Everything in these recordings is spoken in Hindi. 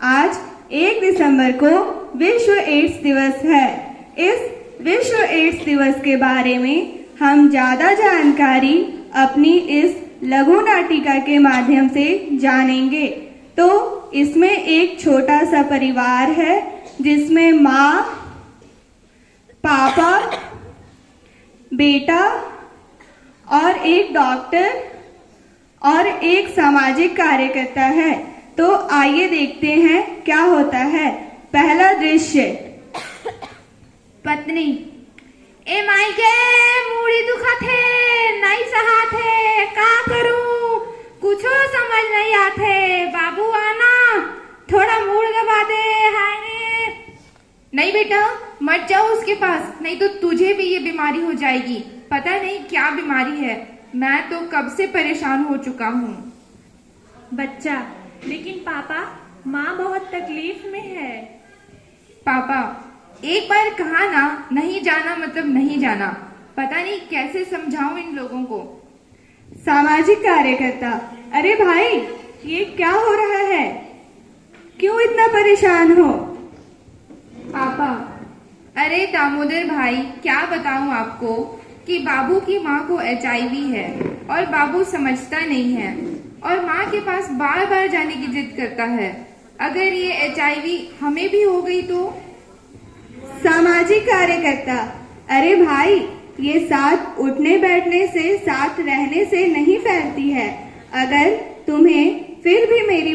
आज 1 दिसंबर को विश्व एड्स दिवस है। इस विश्व एड्स दिवस के बारे में हम ज़्यादा जानकारी अपनी इस लघु नाटिका के माध्यम से जानेंगे। तो इसमें एक छोटा सा परिवार है जिसमें माँ, पापा, बेटा और एक डॉक्टर और एक सामाजिक कार्यकर्ता है। तो आइए देखते हैं क्या होता है। पहला दृश्य। पत्नी: ए माई के मूड़ी दुखत है, नहीं सहात है, का करूं, कुछो समझ नहीं आते। बाबू आना, थोड़ा मूड दबा दे। हाय रे। नहीं बेटा, मत जाओ उसके पास, नहीं तो तुझे भी ये बीमारी हो जाएगी। पता नहीं क्या बीमारी है, मैं तो कब से परेशान हो चुका हूँ। बच्चा: लेकिन पापा, माँ बहुत तकलीफ में है। पापा, एक बार कहा ना, नहीं जाना मतलब नहीं जाना। पता नहीं कैसे समझाऊं इन लोगों को। सामाजिक कार्यकर्ता: अरे भाई, ये क्या हो रहा है, क्यों इतना परेशान हो? पापा: अरे दामोदर भाई, क्या बताऊं आपको कि बाबू की माँ को HIV है और बाबू समझता नहीं है और माँ के पास बार बार जाने की जिद करता है। अगर ये HIV हमें भी हो गई तो? सामाजिक कार्यकर्ता: अरे भाई, ये साथ उठने बैठने से, साथ रहने से नहीं फैलती है। अगर तुम्हें फिर भी मेरी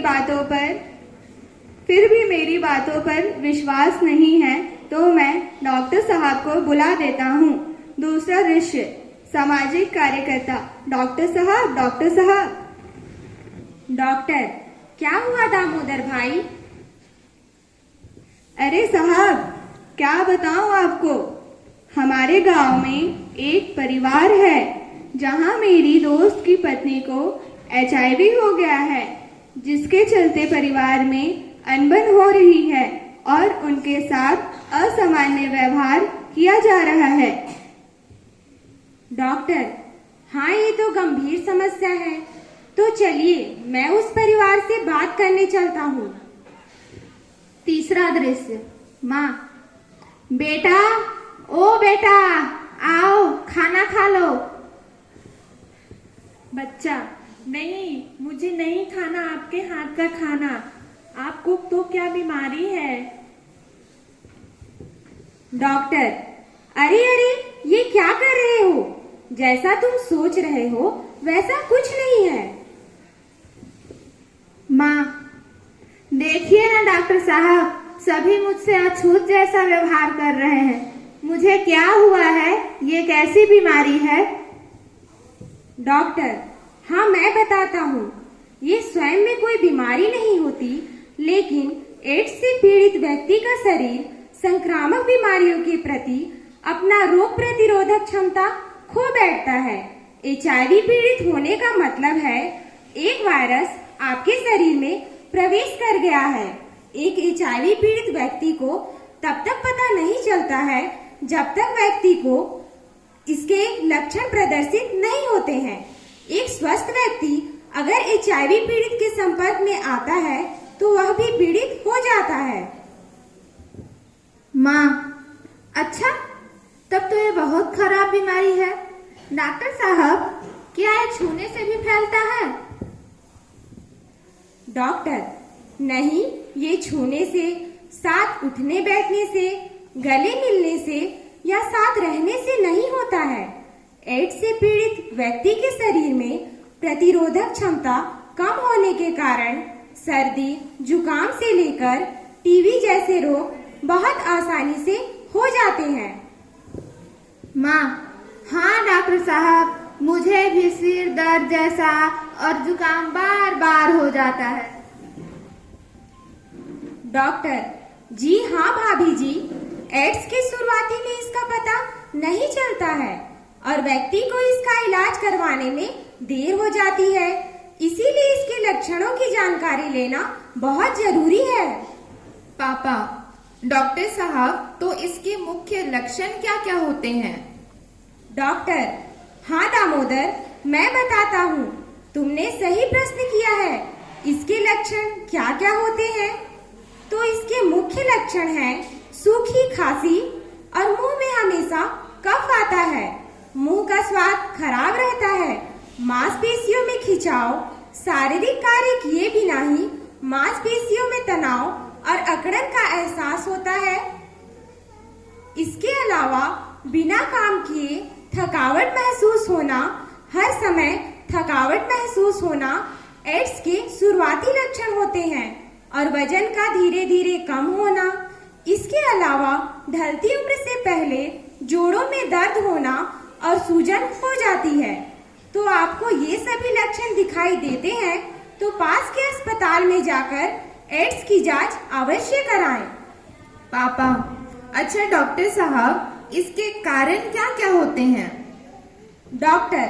बातों पर विश्वास नहीं है तो मैं डॉक्टर साहब को बुला देता हूँ। दूसरा दृश्य। सामाजिक कार्यकर्ता: डॉक्टर साहब, डॉक्टर साहब। डॉक्टर: क्या हुआ दामोदर भाई? अरे साहब, क्या बताऊं आपको, हमारे गांव में एक परिवार है जहां मेरी दोस्त की पत्नी को HIV हो गया है, जिसके चलते परिवार में अनबन हो रही है और उनके साथ असामान्य व्यवहार किया जा रहा है। डॉक्टर: हाँ, ये तो गंभीर समस्या है। तो चलिए, मैं उस परिवार से बात करने चलता हूँ। तीसरा दृश्य। माँ: बेटा, ओ बेटा, आओ खाना खा लो। बच्चा: नहीं, मुझे नहीं खाना आपके हाथ का खाना। आपको तो क्या बीमारी है? डॉक्टर: अरे अरे, ये क्या कर रहे हो? जैसा तुम सोच रहे हो वैसा कुछ नहीं है। माँ: देखिए ना डॉक्टर साहब, सभी मुझसे अछूत जैसा व्यवहार कर रहे हैं। मुझे क्या हुआ है? ये कैसी बीमारी है? डॉक्टर: हाँ, मैं बताता हूँ। ये स्वयं में कोई बीमारी नहीं होती, लेकिन एड्स से पीड़ित व्यक्ति का शरीर संक्रामक बीमारियों के प्रति अपना रोग प्रतिरोधक क्षमता खो बैठता है। HIV पीड़ित होने का मतलब है एक वायरस आपके शरीर में प्रवेश कर गया है। एक HIV पीड़ित व्यक्ति को तब तक पता नहीं चलता है जब तक व्यक्ति को इसके लक्षण प्रदर्शित नहीं होते हैं। एक स्वस्थ व्यक्ति अगर HIV पीड़ित के संपर्क में आता है तो वह भी पीड़ित हो जाता है। माँ: अच्छा, तब तो ये बहुत खराब बीमारी है। डॉक्टर साहब, क्या ये छूने से भी फैलता है? डॉक्टर: नहीं, ये छूने से, साथ उठने बैठने से, गले मिलने से या साथ रहने से नहीं होता है। एड्स से पीड़ित व्यक्ति के शरीर में प्रतिरोधक क्षमता कम होने के कारण सर्दी, जुकाम से लेकर TB जैसे रोग बहुत आसानी से हो जाते हैं। माँ: हाँ डॉक्टर साहब, मुझे भी सिर दर्द जैसा और जुकाम बार बार हो जाता है। डॉक्टर: जी हाँ भाभी जी, एड्स के शुरुआती में इसका पता नहीं चलता है और व्यक्ति को इसका इलाज करवाने में देर हो जाती है। इसीलिए इसके लक्षणों की जानकारी लेना बहुत जरूरी है। पापा, डॉक्टर साहब, तो इसके मुख्य लक्षण क्या क्या होते हैं? डॉक्टर: हाँ दामोदर, मैं बताता हूँ। तुमने सही प्रश्न किया है। इसके लक्षण क्या क्या होते हैं? लक्षण हैं सूखी खांसी और मुंह में हमेशा कफ आता है, मुंह का स्वाद खराब रहता है, मांसपेशियों में खिंचाव, शारीरिक कार्य किए बिना ही मांसपेशियों में तनाव और अकड़न का एहसास होता है। इसके अलावा बिना काम किए थकावट महसूस होना, हर समय थकावट महसूस होना एड्स के शुरुआती लक्षण होते हैं और वजन का धीरे धीरे कम होना। इसके अलावा ढलती उम्र से पहले जोड़ों में दर्द होना और सूजन हो जाती है। तो आपको ये सभी लक्षण दिखाई देते हैं तो पास के अस्पताल में जाकर एड्स की जांच अवश्य कराएं। पापा, अच्छा डॉक्टर साहब, इसके कारण क्या क्या होते हैं? डॉक्टर: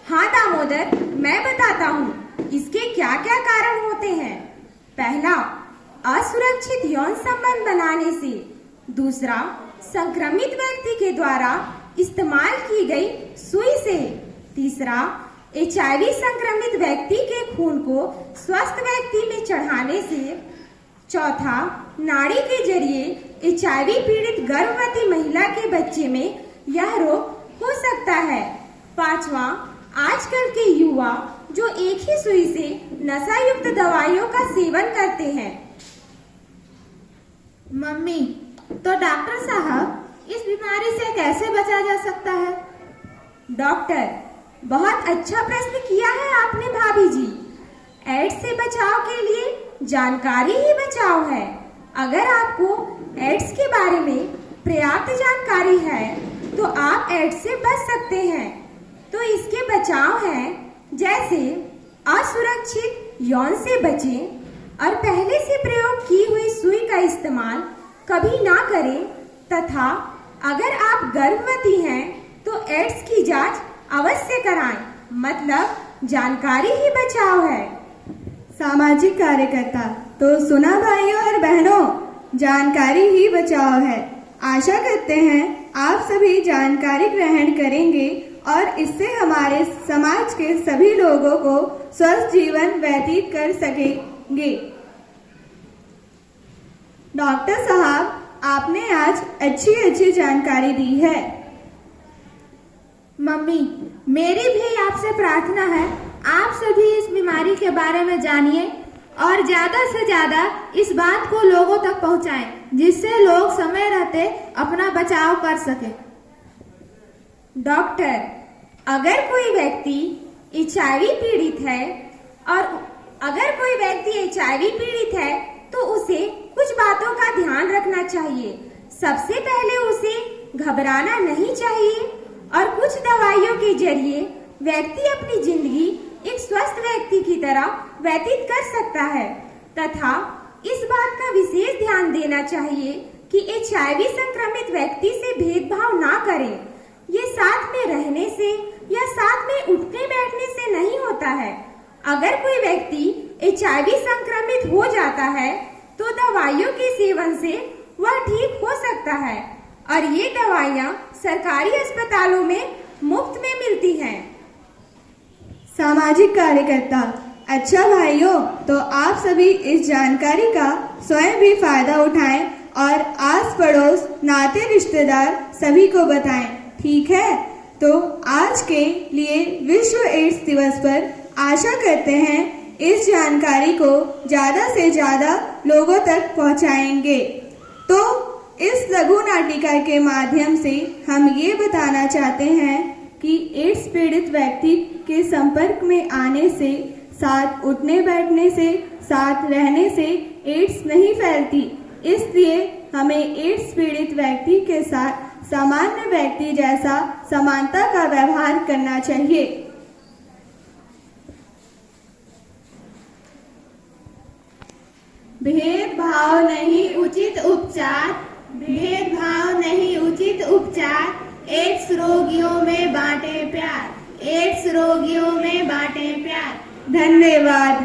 हाँ दामोदर, मैं बताता हूँ इसके क्या क्या कारण होते हैं। पहला, असुरक्षित यौन संबंध बनाने से। दूसरा, संक्रमित व्यक्ति के द्वारा इस्तेमाल की गई सुई से। तीसरा, HIV संक्रमित व्यक्ति के खून को स्वस्थ व्यक्ति में चढ़ाने से। चौथा, नाड़ी के जरिए HIV पीड़ित गर्भवती महिला के बच्चे में यह रोग हो सकता है। पांचवा, आजकल के युवा जो एक ही सुई से नशा युक्त दवाइयों का सेवन करते हैं। मम्मी, तो डॉक्टर साहब, इस बीमारी से कैसे बचा जा सकता है? डॉक्टर: बहुत अच्छा प्रश्न किया है आपने भाभी जी। एड्स से बचाव के लिए जानकारी ही बचाव है। अगर आपको एड्स के बारे में पर्याप्त जानकारी है तो आप एड्स से बच सकते हैं। तो इसके बचाव हैं जैसे असुरक्षित यौन से बचें और पहले से प्रयोग की हुई सुई का इस्तेमाल कभी ना करें, तथा अगर आप गर्भवती हैं तो एड्स की जांच अवश्य कराएं। मतलब जानकारी ही बचाव है। सामाजिक कार्यकर्ता: तो सुना भाइयों और बहनों, जानकारी ही बचाव है। आशा करते हैं आप सभी जानकारी ग्रहण करेंगे और इससे हमारे समाज के सभी लोगों को स्वस्थ जीवन व्यतीत कर सकेंगे। डॉक्टर साहब, आपने आज अच्छी जानकारी दी है। मम्मी, मेरी भी आपसे प्रार्थना है, आप सभी इस बीमारी के बारे में जानिए और ज्यादा से ज्यादा इस बात को लोगों तक पहुंचाएं, जिससे लोग समय रहते अपना बचाव कर सके। डॉक्टर: अगर कोई व्यक्ति HIV पीड़ित है और अगर कोई व्यक्ति HIV पीड़ित है तो उसे कुछ बातों का ध्यान रखना चाहिए। सबसे पहले उसे घबराना नहीं चाहिए और कुछ दवाइयों के जरिए व्यक्ति अपनी जिंदगी एक स्वस्थ व्यक्ति की तरह व्यतीत कर सकता है, तथा इस बात का विशेष ध्यान देना चाहिए कि HIV संक्रमित व्यक्ति से भेदभाव ना करें। ये साथ में रहने से या साथ में उठने बैठने से नहीं होता है। अगर कोई व्यक्ति HIV संक्रमित हो जाता है तो दवाइयों के सेवन से वह ठीक हो सकता है और ये दवाइयाँ सरकारी अस्पतालों में मुफ्त में मिलती हैं। सामाजिक कार्यकर्ता: अच्छा भाइयों, तो आप सभी इस जानकारी का स्वयं भी फायदा उठाएं और आस पड़ोस, नाते रिश्तेदार सभी को बताएं। ठीक है? तो आज के लिए विश्व एड्स दिवस पर आशा करते हैं इस जानकारी को ज्यादा से ज्यादा लोगों तक पहुंचाएंगे। तो इस लघु नाटिका के माध्यम से हम ये बताना चाहते हैं कि एड्स पीड़ित व्यक्ति के संपर्क में आने से, साथ उठने बैठने से, साथ रहने से एड्स नहीं फैलती। इसलिए हमें एड्स पीड़ित व्यक्ति के साथ सामान्य व्यक्ति जैसा समानता का व्यवहार करना चाहिए। भेदभाव नहीं उचित उपचार, भेदभाव नहीं उचित उपचार। एड्स रोगियों में बांटे प्यार, एड्स रोगियों में बांटे प्यार। धन्यवाद।